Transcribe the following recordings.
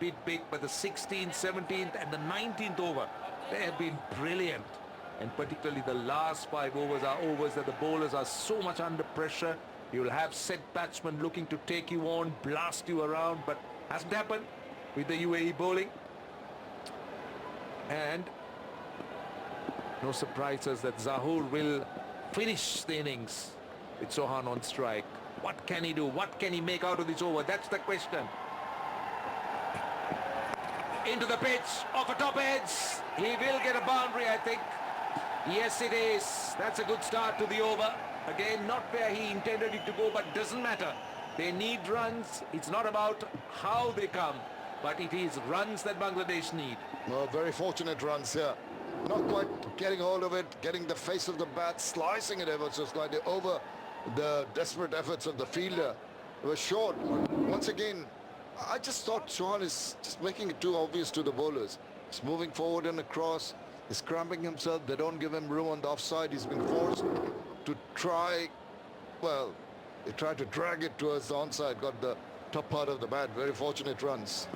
bit big, but the 16th, 17th and the 19th over, they have been brilliant. And particularly the last 5 overs are overs that the bowlers are so much under pressure. You'll have set batsmen looking to take you on, blast you around, but hasn't happened with the UAE bowling. And no surprises that Zahoor will finish the innings with Sohan on strike. What can he do? What can he make out of this over? That's the question. Into the pitch, off a top edge. He will get a boundary, I think. Yes, it is. That's a good start to the over. Again, not where he intended it to go, but doesn't matter. They need runs. It's not about how they come, but it is runs that Bangladesh need. Well, very fortunate runs here. Not quite getting hold of it, getting the face of the bat, slicing it ever so slightly over the desperate efforts of the fielder. It was short. Once again, I just thought Chauhan is just making it too obvious to the bowlers. He's moving forward and across. He's cramping himself. They don't give him room on the offside. He's been forced to try, well, they tried to drag it towards the onside, got the top part of the bat. Very fortunate runs.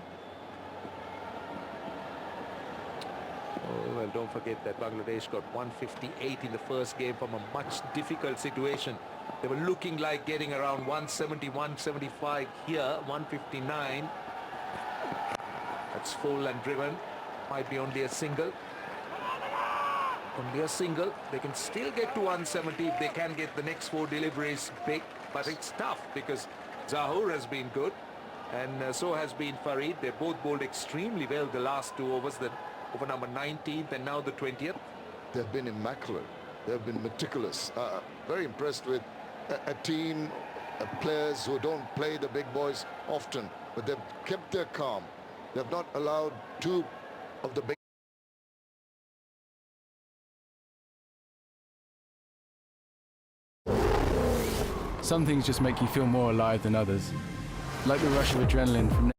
Oh, well, don't forget that Bangladesh got 158 in the first game from a much difficult situation. They were looking like getting around 170, 175 here, 159. That's full and driven. Might be only a single. Only a single. They can still get to 170 if they can get the next 4 deliveries big. But it's tough because Zahoor has been good and so has been Farid. They both bowled extremely well the last 2 overs, the over number 19th and now the 20th. They've been immaculate. They've been meticulous. Very impressed with a team of players who don't play the big boys often, but they've kept their calm. They've not allowed 2 of the big. Some things just make you feel more alive than others, like the rush of adrenaline from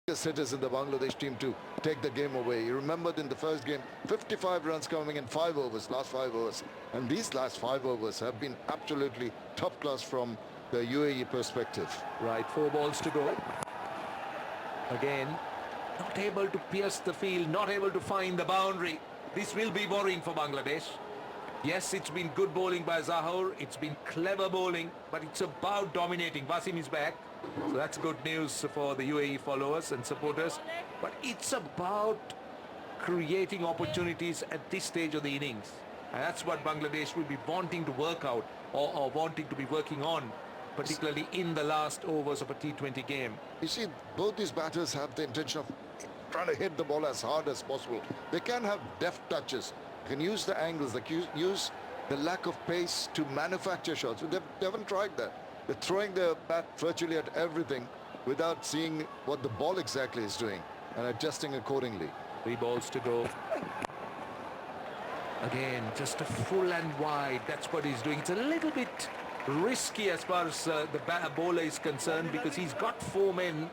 Hitters in the Bangladesh team to take the game away. You remembered in the first game, 55 runs coming in 5 overs, last 5 overs. And these last 5 overs have been absolutely top class from the UAE perspective. Right, 4 balls to go. Again, not able to pierce the field, not able to find the boundary. This will be worrying for Bangladesh. Yes, it's been good bowling by Zahoor. It's been clever bowling, but it's about dominating. Wasim is back. So that's good news for the UAE followers and supporters. But it's about creating opportunities at this stage of the innings. And that's what Bangladesh will be wanting to work out or wanting to be working on, particularly in the last overs of a T20 game. You see, both these batters have the intention of trying to hit the ball as hard as possible. They can have deft touches, can use the angles, they can use the lack of pace to manufacture shots. They haven't tried that. They're throwing their bat virtually at everything without seeing what the ball exactly is doing and adjusting accordingly. 3 balls to go. Again, just a full and wide. That's what he's doing. It's a little bit risky as far as the bowler is concerned because he's got 4 men,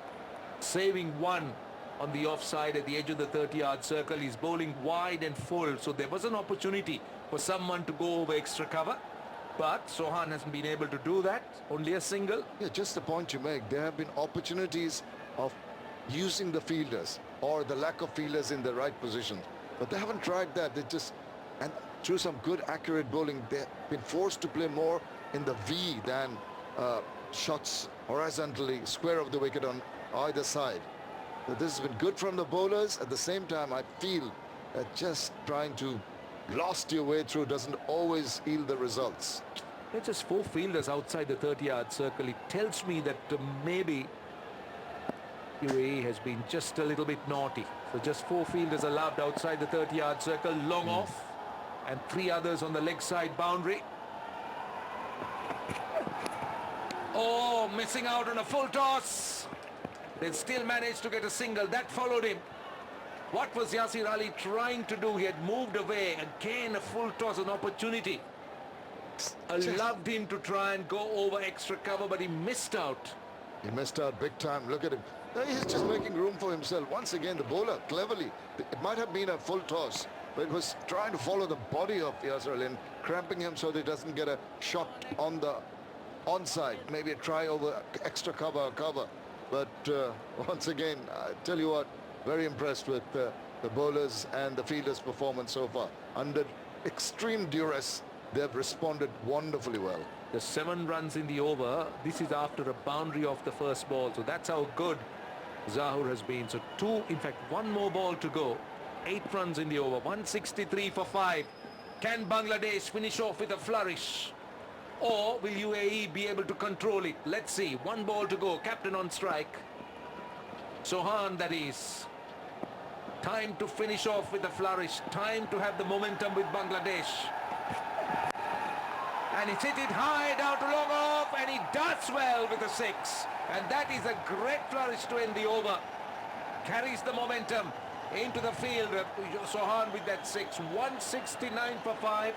saving 1 on the offside at the edge of the 30-yard circle. He's bowling wide and full, so there was an opportunity for someone to go over extra cover. But Sohan hasn't been able to do that. Only a single. Yeah, just the point you make. There have been opportunities of using the fielders or the lack of fielders in the right position. But they haven't tried that. They just, and through some good accurate bowling, they've been forced to play more in the V than shots horizontally, square of the wicket on either side. So this has been good from the bowlers. At the same time, I feel that just trying to blast your way through doesn't always yield the results. There's just 4 fielders outside the 30-yard circle. It tells me that maybe UAE has been just a little bit naughty. So just 4 fielders allowed outside the 30-yard circle, long off, and 3 others on the leg side boundary. Oh, missing out on a full toss. They still managed to get a single. That followed him. What was Yasir Ali trying to do? He had moved away. Again, a full toss, an opportunity. Allowed him to try and go over extra cover, but he missed out. He missed out big time. Look at him. He's just making room for himself. Once again, the bowler, cleverly. It might have been a full toss, but it was trying to follow the body of Yasir Ali and cramping him so that he doesn't get a shot on the onside. Maybe a try over extra cover or cover. But once again, I tell you what, very impressed with the bowlers and the fielders' performance so far. Under extreme duress, they have responded wonderfully well. The 7 runs in the over. This is after a boundary off the first ball. So that's how good Zahur has been. So 2, in fact, 1 more ball to go. 8 runs in the over. 163 for 5. Can Bangladesh finish off with a flourish? Or will UAE be able to control it? Let's see. 1 ball to go. Captain on strike. Sohan, that is. Time to finish off with a flourish. Time to have the momentum with Bangladesh. And he's hit it high down to long off, and he does well with a 6. And that is a great flourish to end the over. Carries the momentum into the field. Sohan with that 6. 169 for 5.